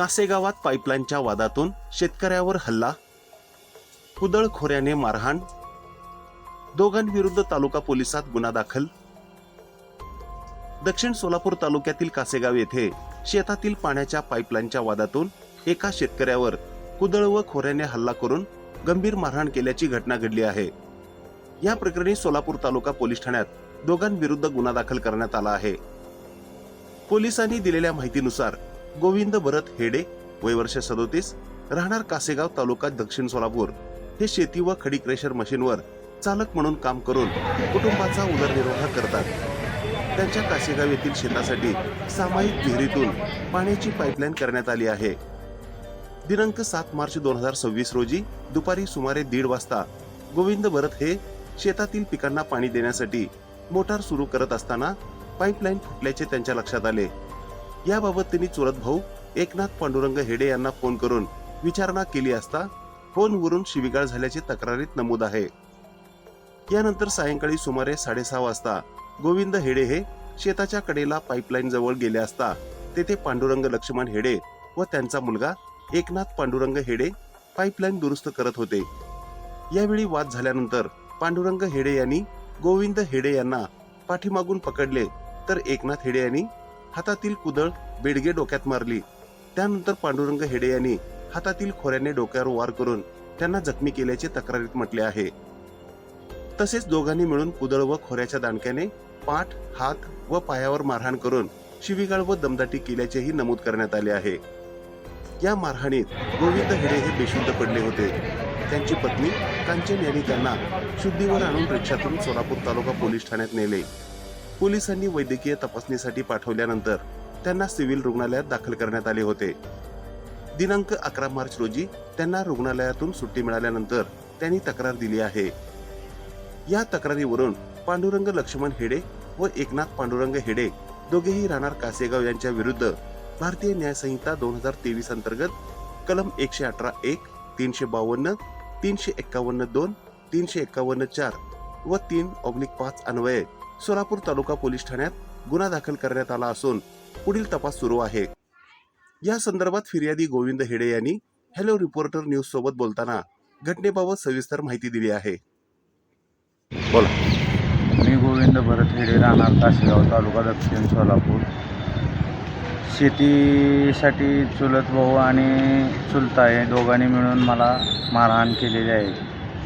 कासेगावात पाईपलाईनच्या वादातून शेतकऱ्यावर हल्ला, कुदळ खोऱ्याने मारहाण, दोघांविरुद्ध तालुका पोलिसात गुन्हा दाखल. दक्षिण सोलापूर तालुक्यातील कासेगाव येथे शेतातील पाण्याच्या पाईपलाईनच्या वादातून एका शेतकऱ्यावर कुदळ व खोऱ्याने हल्ला करून गंभीर मारहाण केल्याची घटना घडली आहे. या प्रकरणी सोलापूर तालुका पोलीस ठाण्यात दोघांविरुद्ध गुन्हा दाखल करण्यात आला आहे. पोलिसांनी दिलेल्या माहितीनुसार गोविंद भरत हेडे, वय वर्ष 37, राहणार कासेगाव, तालुका दक्षिण सोलापूर, हे शेती व खडी क्रेशर मशीनवर चालक म्हणून काम करून कुटुंबाचा उदरनिर्वाह करतात. त्यांच्या कासेगाव येथील शेतासाठी सामायिक विहिरीतून पाण्याची पाईपलाईन करण्यात आली आहे. दिनांक 7 मार्च 2026 रोजी दुपारी सुमारे 1:30 वाजता गोविंद भरत हे शेतातील पिकांना पाणी देण्यासाठी मोटार सुरू करत असताना पाईपलाईन फुटल्याचे त्यांच्या लक्षात आले. याबाबत त्यांनी चुलत भाऊ एकनाथ पांडुरंग हेडे यांना फोन करून विचारणा केली असता फोनवरून शिवीगाळ झाल्याचे तक्रारीत नमूद आहे. यानंतर सायंकाळी सुमारे 6:30 वाजता गोविंद हेडे हे शेताच्या कडेला पाईपलाईन जवळ गेले असता तेथे पांडुरंग लक्ष्मण हेडे व त्यांचा मुलगा एकनाथ पांडुरंग हेडे पाईपलाईन दुरुस्त करत होते. यावेळी वाद झाल्यानंतर पांडुरंग हेडे यांनी गोविंद हेडे यांना पाठीमागून पकडले, तर एकनाथ हेडे यांनी हातातील कुदळ बेडगे डोक्यात मारली. त्यानंतर पांडुरंग हेडे यांनी हातातील खोऱ्याने डोक्यावर वार करून त्यांना जखमी केल्याचे तक्रारीत म्हटले आहे. तसेच दोघांनी मिळून कुदळ व खोऱ्याच्या दांडक्याने पाठ, हात व पायावर मारहाण करून शिवीगाळ व दमदाटी केल्याचेही नमूद करण्यात आले आहे. या मारहाणीत गोविंद हेडे हे बेशुद्ध पडले होते. त्यांची पत्नी कांचन यांनी त्यांना शुद्धीवर आणून रिक्षातून सोलापूर तालुका पोलीस ठाण्यात नेले. पोलिसांनी वैद्यकीय तपासणीसाठी पाठवल्यानंतर त्यांना सिव्हिल रुग्णालयात दाखल करण्यात आले होते. दिनांक 11 मार्च रोजी त्यांना रुग्णालयातून सुट्टी मिळाल्यानंतर त्यांनी तक्रार दिली आहे. या तक्रारीवरून पांडुरंग लक्ष्मण हेडे व एकनाथ पांडुरंग हेडे दोघेही राहणार कासेगाव यांच्या विरुद्ध भारतीय न्याय संहिता 2023 अंतर्गत कलम 118(1), 352, 351(2), 351(4) व 3/5 अन्वये सोलापूर तालुका पोलीस ठाण्यात गुन्हा दाखल करण्यात आला असून पुढील तपास सुरू आहे. या संदर्भात फिर्यादी गोविंद हेडे यांनी हॅलो रिपोर्टर न्यूज सोबत बोलताना घटनेबाबत सविस्तर माहिती दिली आहे. बोला. मी गोविंद भरत हेडे, राहणार कासेगाव, तालुका दक्षिण सोलापूर. शेतीसाठी चुलत भाऊ आणि चुलता हे दोघांनी मिळून मला मारहाण केलेली आहे.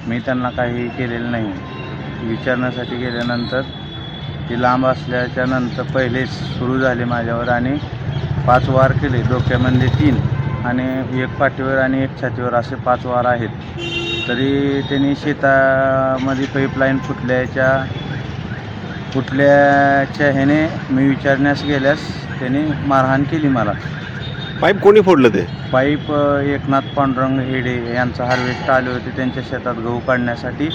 मी त्यांना काही केलेलं नाही. विचारण्यासाठी गेल्यानंतर ती लांब असल्याच्या नंतर पहिलेच सुरू झाले माझ्यावर आणि 5 वार केले. डोक्यामध्ये 3 आणि एक पाठीवर आणि एक छातीवर असे 5 वार आहेत. तरी त्यांनी शेतामध्ये पाईपलाईन फुटल्याच्या ह्याने मी विचारण्यास गेल्यास त्यांनी मारहाण केली मला. पाईप कोणी फोडलं? ते पाईप एकनाथ पांडुरंग हेडे यांचा हार्वेस्ट आले होते त्यांच्या शेतात गहू काढण्यासाठी.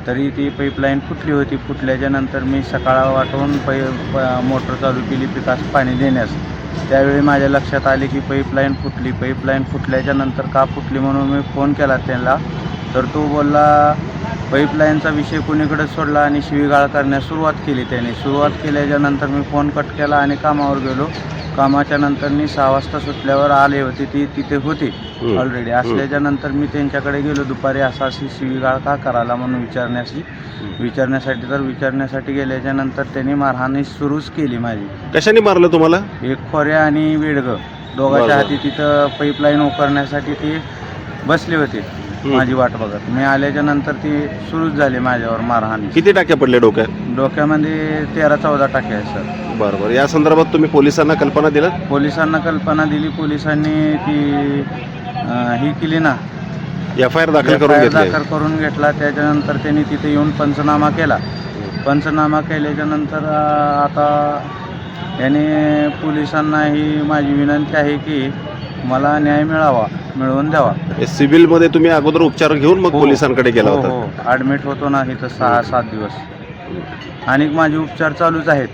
तरी ती पाईपलाईन फुटली होती. फुटल्याच्या नंतर मी सकाळ वाटून मोटर चालू केली पिकास पाणी देण्यास. त्यावेळी माझ्या लक्षात आले की पाईपलाईन फुटली. पाईपलाईन फुटल्याच्या नंतर का फुटली म्हणून मी फोन केला त्याला, तर तो बोलला पाईपलाईनचा विषय कुणीकडे सोडला आणि शिवीगाळ करण्यास सुरुवात केली त्याने. सुरुवात केल्याच्या नंतर मी फोन कट केला आणि कामावर गेलो. कामाच्या नंतर मी 6 वाजता सुटल्यावर आले होते, ती तिथे होते ऑलरेडी. असल्याच्या नंतर मी त्यांच्याकडे गेलो दुपारी अशी शिवीगाळ का करायला म्हणून विचारण्यासाठी गेल्याच्या नंतर त्यांनी मारहाणी सुरूच केली माझी. कशाने मारलं तुम्हाला? एक खोऱ्या आणि बेडगं दोघांच्या हाती. तिथं पाईपलाईन उकरण्यासाठी ते बसले होते माझी वाट बघत. मी आल्याच्या नंतर ती सुरूच झाली माझ्यावर मारहाणी. किती टाक्या पडले डोक्यात? डोक्यामध्ये 13-14 टाके आहेत सर. बरोबर. या संदर्भात तुम्ही पोलिसांना कल्पना दिली? पोलिसांना कल्पना दिली. पोलिसांनी ती ही केली ना, FIR दाखल करून घेतला. त्याच्यानंतर त्यांनी तिथे येऊन पंचनामा केला. पंचनामा केल्याच्या नंतर आता याने पोलिसांना ही माझी विनंती आहे की मला न्याय मिळवून द्यावा. सिव्हिल मध्ये तुम्ही अगोदर उपचार घेऊन मग पोलिसांकडे गेला होता? हो, ॲडमिट होतो ना इथं 6-7 दिवस आणि माझे उपचार चालूच आहेत.